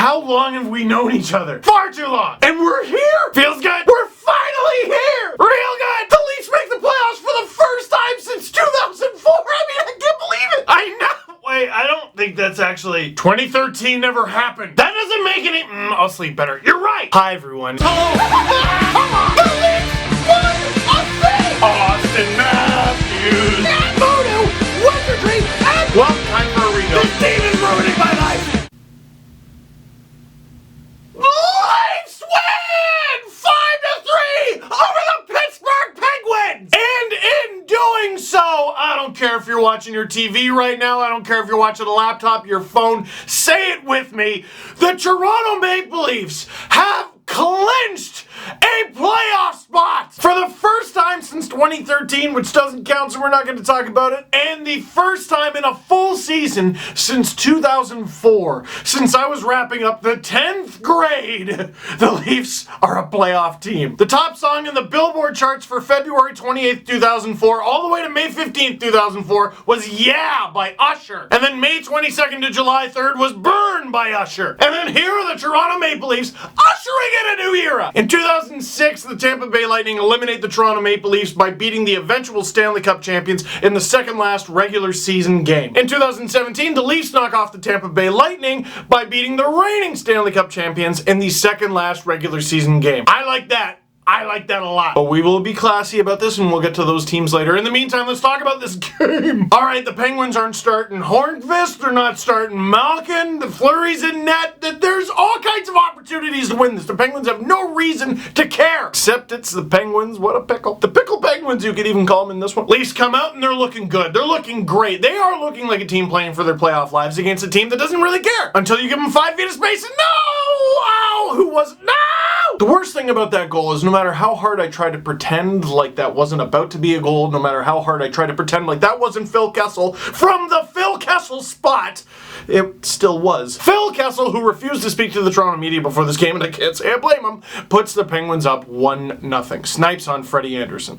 How long have we known each other? Far too long. And we're here. Feels good. We're finally here. Real good. The Leafs make the playoffs for the first time since 2004. I mean, I can't believe it. I know. Wait, I don't think that's actually 2013 never happened. That doesn't make any. I'll sleep better. You're right. Hi, everyone. Hello. Come on. The Leafs won a thing. Austin Matthews. Mono. Wizardry. And well, time for a rebuild. This team is ruining my life. Leafs win 5-3 over the Pittsburgh Penguins. And in doing so, I don't care if you're watching your TV right now. I don't care if you're watching a laptop, your phone. Say it with me. The Toronto Maple Leafs have clinched a playoff spot for the first time since 2013, which doesn't count, so we're not going to talk about it, and the first time in a full season since 2004, since I was wrapping up the 10th grade. The Leafs are a playoff team. The top song in the Billboard charts for February 28th, 2004, all the way to May 15th, 2004, was Yeah by Usher. And then May 22nd to July 3rd was Burn by Usher. And then here are the Toronto Maple Leafs ushering in a new era. In 2006, the Tampa Bay Lightning eliminate the Toronto Maple Leafs by beating the eventual Stanley Cup champions in the second last regular season game. In 2017, the Leafs knock off the Tampa Bay Lightning by beating the reigning Stanley Cup champions in the second last regular season game. I like that. I like that a lot. But we will be classy about this and we'll get to those teams later. In the meantime, let's talk about this game. Alright, the Penguins aren't starting Hornqvist. They're not starting Malkin. The Fleury's in net. There's all kinds of opportunities to win this. The Penguins have no reason to care. Except it's the Penguins. What a pickle. The pickle Penguins, you could even call them in this one. Leafs come out and they're looking good. They're looking great. They are looking like a team playing for their playoff lives against a team that doesn't really care. Until you give them 5 feet of space and no! Ow! Who was it? No! The worst thing about that goal is no matter how hard I try to pretend like that wasn't about to be a goal, no matter how hard I try to pretend like that wasn't Phil Kessel from the Phil Kessel spot, it still was. Phil Kessel, who refused to speak to the Toronto media before this game, and I can't say I blame him, puts the Penguins up 1-0. Snipes on Freddie Anderson.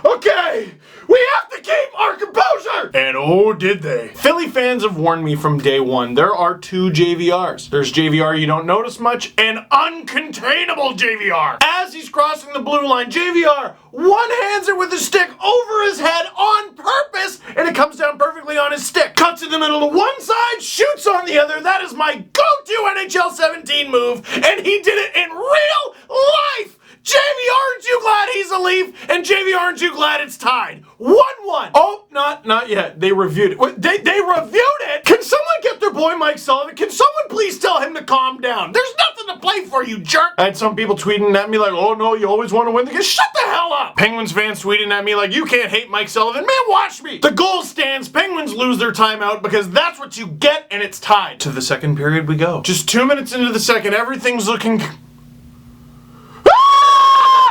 Okay, we have to keep our composure! And oh, did they. Philly fans have warned me from day one. There are two JVRs. There's JVR you don't notice much, and uncontainable JVR. As he's crossing the blue line, JVR one-hands it with his stick over his head on purpose, and it comes down perfectly on his stick. Cuts in the middle to one side, shoots on the other. That is my go-to NHL 17 move, and he did it in real life! JV, aren't you glad he's a Leaf? And JV, aren't you glad it's tied? 1-1. Oh, not yet. They reviewed it. Wait, they reviewed it? Can someone get their boy Mike Sullivan? Can someone please tell him to calm down? There's nothing to play for, you jerk. I had some people tweeting at me like, oh no, you always want to win the game. Shut the hell up. Penguins fans tweeting at me like, you can't hate Mike Sullivan. Man, watch me. The goal stands. Penguins lose their timeout because that's what you get, and it's tied. To the second period we go. Just 2 minutes into the second, everything's looking...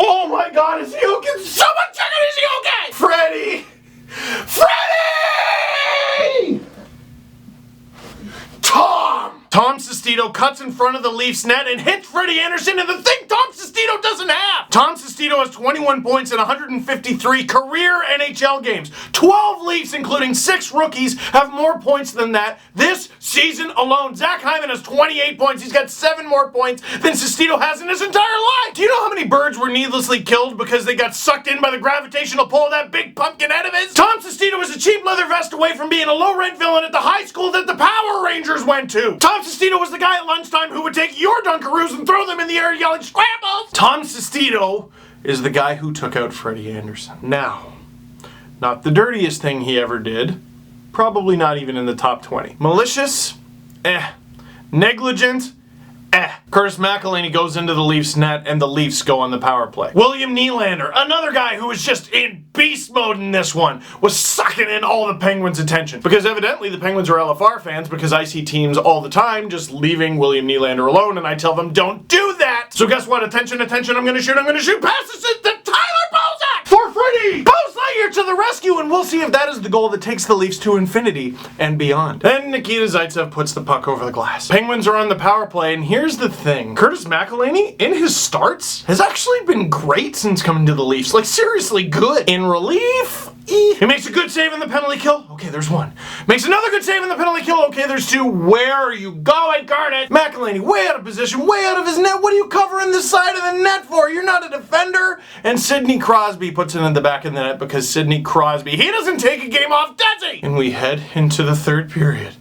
Oh my God, is he okay? Someone check it, is he okay? Freddie! Tom Sestito cuts in front of the Leafs net and hits Freddie Anderson, and the thing Tom Sestito doesn't have. Tom Sestito has 21 points in 153 career NHL games. 12 Leafs, including 6 rookies, have more points than that this season alone. Zach Hyman has 28 points. He's got 7 more points than Sestito has in his entire life. Do you know how many birds were needlessly killed because they got sucked in by the gravitational pull of that big pumpkin head of his? Tom Sestito is a cheap leather vest away from being a low-rent villain at the high school that the Power Rangers went to. Tom Sestito was the guy at lunchtime who would take your Dunkaroos and throw them in the air yelling, "Scrambles!" Tom Sestito is the guy who took out Freddie Anderson. Now, not the dirtiest thing he ever did. Probably not even in the top 20. Malicious? Negligent? Curtis McElhinney goes into the Leafs net and the Leafs go on the power play. William Nylander, another guy who was just in beast mode in this one, was sucking in all the Penguins' attention. Because evidently the Penguins are LFR fans, because I see teams all the time just leaving William Nylander alone and I tell them, don't do that! So guess what? Attention, I'm gonna shoot passes it to Tyler Bozak! For Freddie! Bozak to the rescue, and we'll see if that is the goal that takes the Leafs to infinity and beyond. Then Nikita Zaitsev puts the puck over the glass. Penguins are on the power play, and here's the thing. Curtis McElhinney, in his starts, has actually been great since coming to the Leafs. Like, seriously good. In relief, He makes a good save in the penalty kill. Okay, there's one. Makes another good save in the penalty kill. Okay, there's two. Where are you going, Garnet? McElhaney, way out of position, way out of his net. What are you covering the side of the net for? You're not a defender. And Sidney Crosby puts it in the back of the net because Sidney Crosby, he doesn't take a game off, does he? And we head into the third period.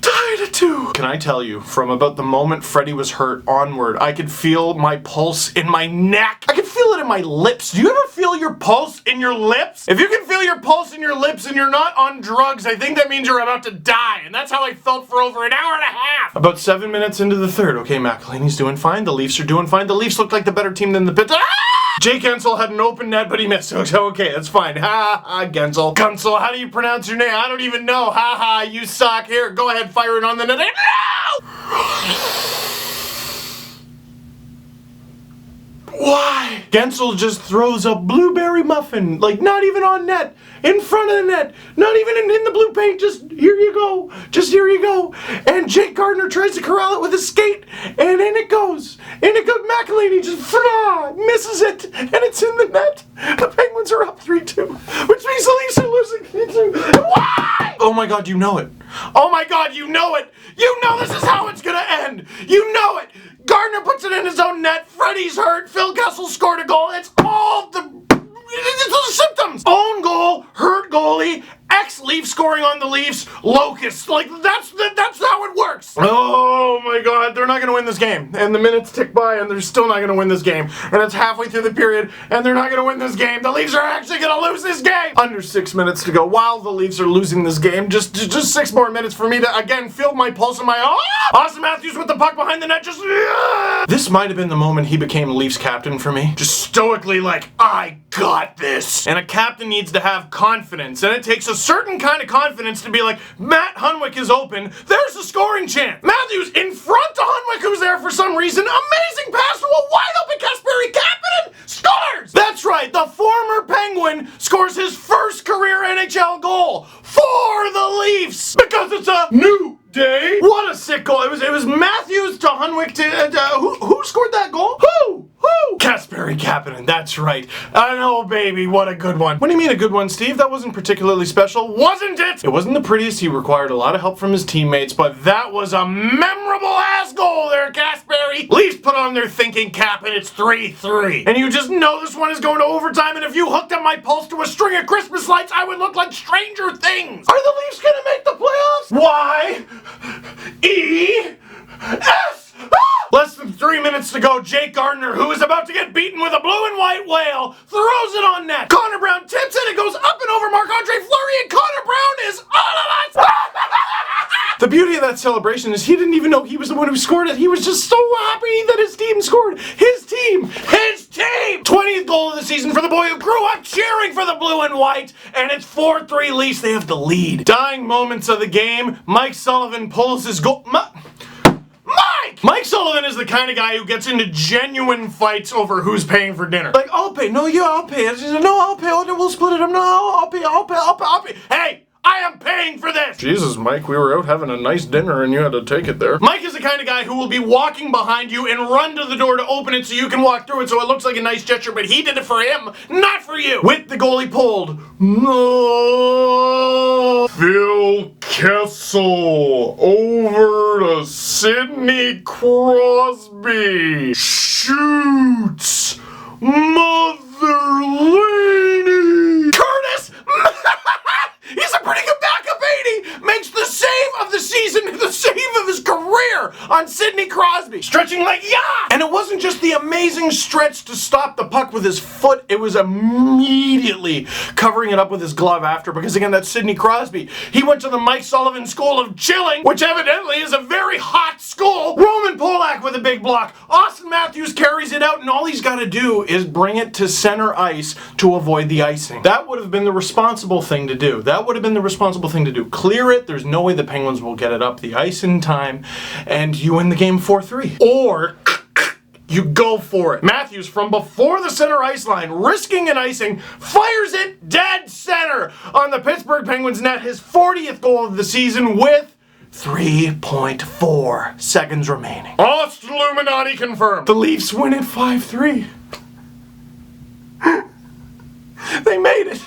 Tied at 2. Can I tell you, from about the moment Freddie was hurt onward, I could feel my pulse in my neck. I could feel it in my lips. Do you ever feel your pulse in your lips? If you can feel your pulse in your lips and you're not on drugs, I think that means you're about to die. And that's how I felt for over an hour and a half. About 7 minutes into the third. Okay, McElhaney's doing fine. The Leafs are doing fine. The Leafs look like the better team than the Pits. Jake Guentzel had an open net, but he missed. Okay, that's fine. Ha ha, Guentzel. Guentzel, how do you pronounce your name? I don't even know. Ha ha, you suck. Here, go ahead, fire it on the net. No! Why? Guentzel just throws a blueberry muffin, like not even on net, in front of the net, not even in the blue paint, just here you go, just here you go. And Jake Gardiner tries to corral it with his skate, and in it goes. McElhaney just misses it, and it's in the net. The Penguins are up 3-2, which means the Leafs are losing 3-2. Why? Oh my God, you know it. Oh my God, you know it. You know this is how it's gonna end. You know it. Gardiner puts it in his own net. Freddie's hurt. Phil Kessel scored a goal. It's all the symptoms. Own goal, hurt goalie, ex-Leaf scoring on the Leafs, Locust. Like, that's how it works. Oh my God, they're not going to win this game. And the minutes tick by and they're still not going to win this game. And it's halfway through the period and they're not going to win this game. The Leafs are actually going to lose this game. Under 6 minutes to go while the Leafs are losing this game. Just 6 more minutes for me to, again, feel my pulse in my... Austin Matthews with the puck behind the net, just... This might have been the moment he became Leafs captain for me. Just stoically like, I got this. And a captain needs to have confidence. And it takes a certain kind of confidence to be like, Matt Hunwick is open. There's a scoring chance. Matthews in front of Hunwick, who's there for some reason. Amazing pass to a wide open Kasperi Kapanen. Scores! That's right. The former Penguin scores his first career NHL goal for the Leafs because it's a new day. What a sick goal. It was Matthews to Hunwick to who scored that goal? Who? Kasperi Kapanen, that's right. I know, baby, what a good one. What do you mean a good one, Steve? That wasn't particularly special, wasn't it? It wasn't the prettiest. He required a lot of help from his teammates, but that was a memorable ass goal there, Kasperi. Leafs put on their thinking cap and it's 3-3. And you just know this one is going to overtime, and if you hooked up my pulse to a string of Christmas lights, I would look like Stranger Things. Are the Leafs gonna make the playoffs? Y E S. Less than 3 minutes to go. Jake Gardiner, who is about to get beaten with a blue and white whale, throws it on net. Connor Brown tips it. It goes up and over Marc-Andre Fleury, and Connor Brown is all of us. The beauty of that celebration is he didn't even know he was the one who scored it. He was just so happy that his team scored. His team! 20th goal of the season for the boy who grew up cheering for the blue and white, and it's 4-3 Leafs. They have the lead. Dying moments of the game, Mike Sullivan pulls his goal. Mike Sullivan is the kind of guy who gets into genuine fights over who's paying for dinner. Like, I'll pay. No, yeah, I'll pay. No, I'll pay. We'll split it up. No, I'll pay. Hey! I am paying for this! Jesus, Mike, we were out having a nice dinner and you had to take it there. Mike is the kind of guy who will be walking behind you and run to the door to open it so you can walk through it so it looks like a nice gesture, but he did it for him, not for you! With the goalie pulled. No! Phil Kessel over to Sidney Crosby. Shoots! Mother lady! Curtis! He's a pretty good backup 80! Makes the save of the season, the save of his career on Sidney Crosby. Stretching like, yeah! And it wasn't just the amazing stretch to stop the puck with his foot, it was immediately covering it up with his glove after, because again, that's Sidney Crosby. He went to the Mike Sullivan School of Chilling, which evidently is a very hot school. Roman Polak with a big block. Austin Matthews carries it out, and all he's got to do is bring it to center ice to avoid the icing. That would have been the responsible thing to do. Clear it. There's no way the Penguins will get it up the ice in time, and you win the game 4-3. Or you go for it. Matthews, from before the center ice line, risking an icing, fires it dead center on the Pittsburgh Penguins net, his 40th goal of the season with 3.4 seconds remaining. Illuminati confirmed. The Leafs win it 5-3. They made it.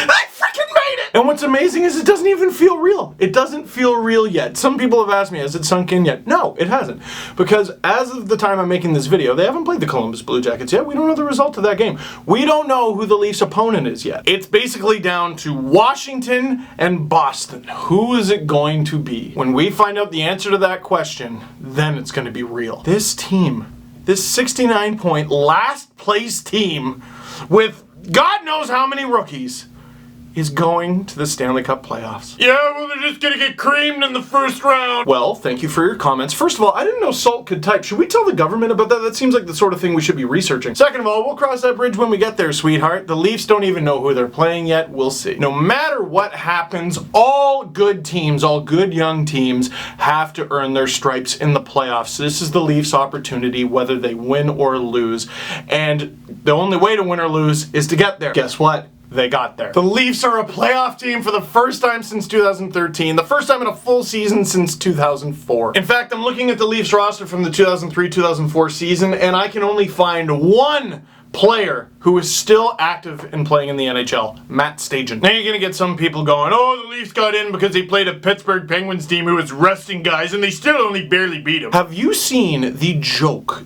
freaking made it! And what's amazing is it doesn't even feel real. It doesn't feel real yet. Some people have asked me, has it sunk in yet? No, it hasn't. Because as of the time I'm making this video, they haven't played the Columbus Blue Jackets yet. We don't know the result of that game. We don't know who the Leafs' opponent is yet. It's basically down to Washington and Boston. Who is it going to be? When we find out the answer to that question, then it's going to be real. This team, this 69-point last place team with God knows how many rookies, is going to the Stanley Cup playoffs. Yeah, well, they're just gonna get creamed in the first round. Well, thank you for your comments. First of all, I didn't know Salt could type. Should we tell the government about that? That seems like the sort of thing we should be researching. Second of all, we'll cross that bridge when we get there, sweetheart. The Leafs don't even know who they're playing yet. We'll see. No matter what happens, all good teams, all good young teams have to earn their stripes in the playoffs. This is the Leafs' opportunity, whether they win or lose. And the only way to win or lose is to get there. Guess what? They got there. The Leafs are a playoff team for the first time since 2013, the first time in a full season since 2004. In fact, I'm looking at the Leafs roster from the 2003-2004 season, and I can only find one player who is still active and playing in the NHL, Matt Stajan. Now you're gonna get some people going, oh, the Leafs got in because they played a Pittsburgh Penguins team who was resting guys and they still only barely beat them. Have you seen the joke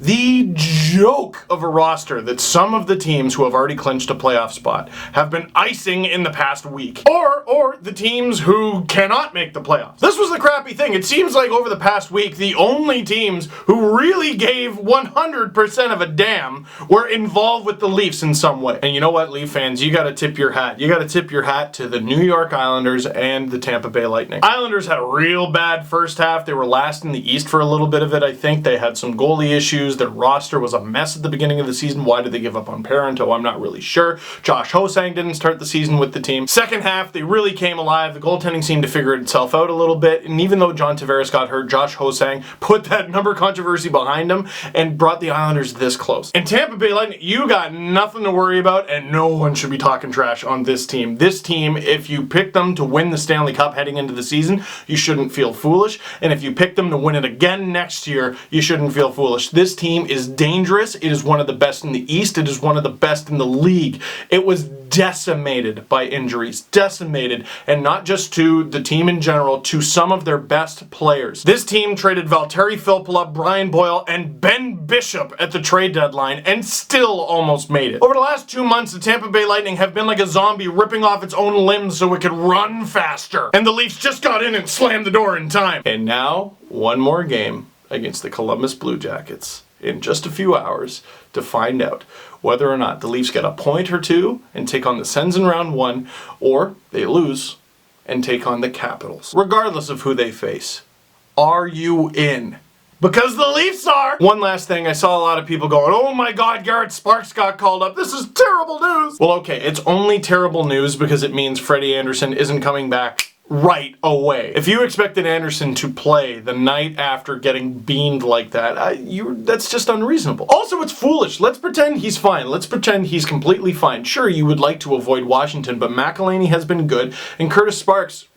of a roster that some of the teams who have already clinched a playoff spot have been icing in the past week? Or the teams who cannot make the playoffs. This was the crappy thing. It seems like over the past week, the only teams who really gave 100% of a damn were involved with the Leafs in some way. And you know what, Leaf fans, you gotta tip your hat. You gotta tip your hat to the New York Islanders and the Tampa Bay Lightning. Islanders had a real bad first half. They were last in the East for a little bit of it, I think. They had some goalie issues. Their roster was a mess at the beginning of the season. Why did they give up on Parenteau? I'm not really sure. Josh Hosang didn't start the season with the team. Second half, they really came alive. The goaltending seemed to figure itself out a little bit. And even though John Tavares got hurt, Josh Hosang put that number controversy behind him and brought the Islanders this close. And Tampa Bay Lightning, you got nothing to worry about, and no one should be talking trash on this team. This team, if you pick them to win the Stanley Cup heading into the season, you shouldn't feel foolish. And if you pick them to win it again next year, you shouldn't feel foolish. This team is dangerous. It is one of the best in the East. It is one of the best in the league. It was decimated by injuries. Decimated. And not just to the team in general, to some of their best players. This team traded Valtteri Filppula, Brian Boyle, and Ben Bishop at the trade deadline, and still almost made it. Over the last 2 months, the Tampa Bay Lightning have been like a zombie ripping off its own limbs so it could run faster. And the Leafs just got in and slammed the door in time. And now, one more game against the Columbus Blue Jackets in just a few hours to find out whether or not the Leafs get a point or two and take on the Sens in round one, or they lose and take on the Capitals. Regardless of who they face, are you in? Because the Leafs are! One last thing, I saw a lot of people going, oh my god, Garrett Sparks got called up. This is terrible news! Well, okay, it's only terrible news because it means Freddie Andersen isn't coming back right away. If you expected Anderson to play the night after getting beamed like that, that's just unreasonable. Also, it's foolish. Let's pretend he's fine. Let's pretend he's completely fine. Sure, you would like to avoid Washington, but McElhinney has been good, and Garrett Sparks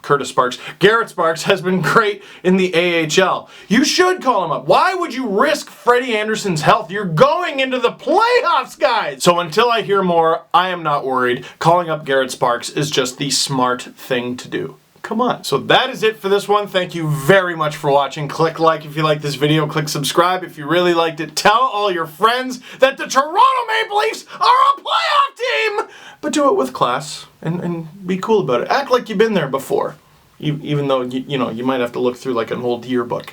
has been great in the AHL. You should call him up. Why would you risk Freddie Andersen's health? You're going into the playoffs, guys! So until I hear more, I am not worried. Calling up Garrett Sparks is just the smart thing to do. Come on. So that is it for this one. Thank you very much for watching. Click like if you like this video. Click subscribe if you really liked it. Tell all your friends that the Toronto Maple Leafs are a playoff team! But do it with class and be cool about it. Act like you've been there before. Even though, you might have to look through like an old yearbook.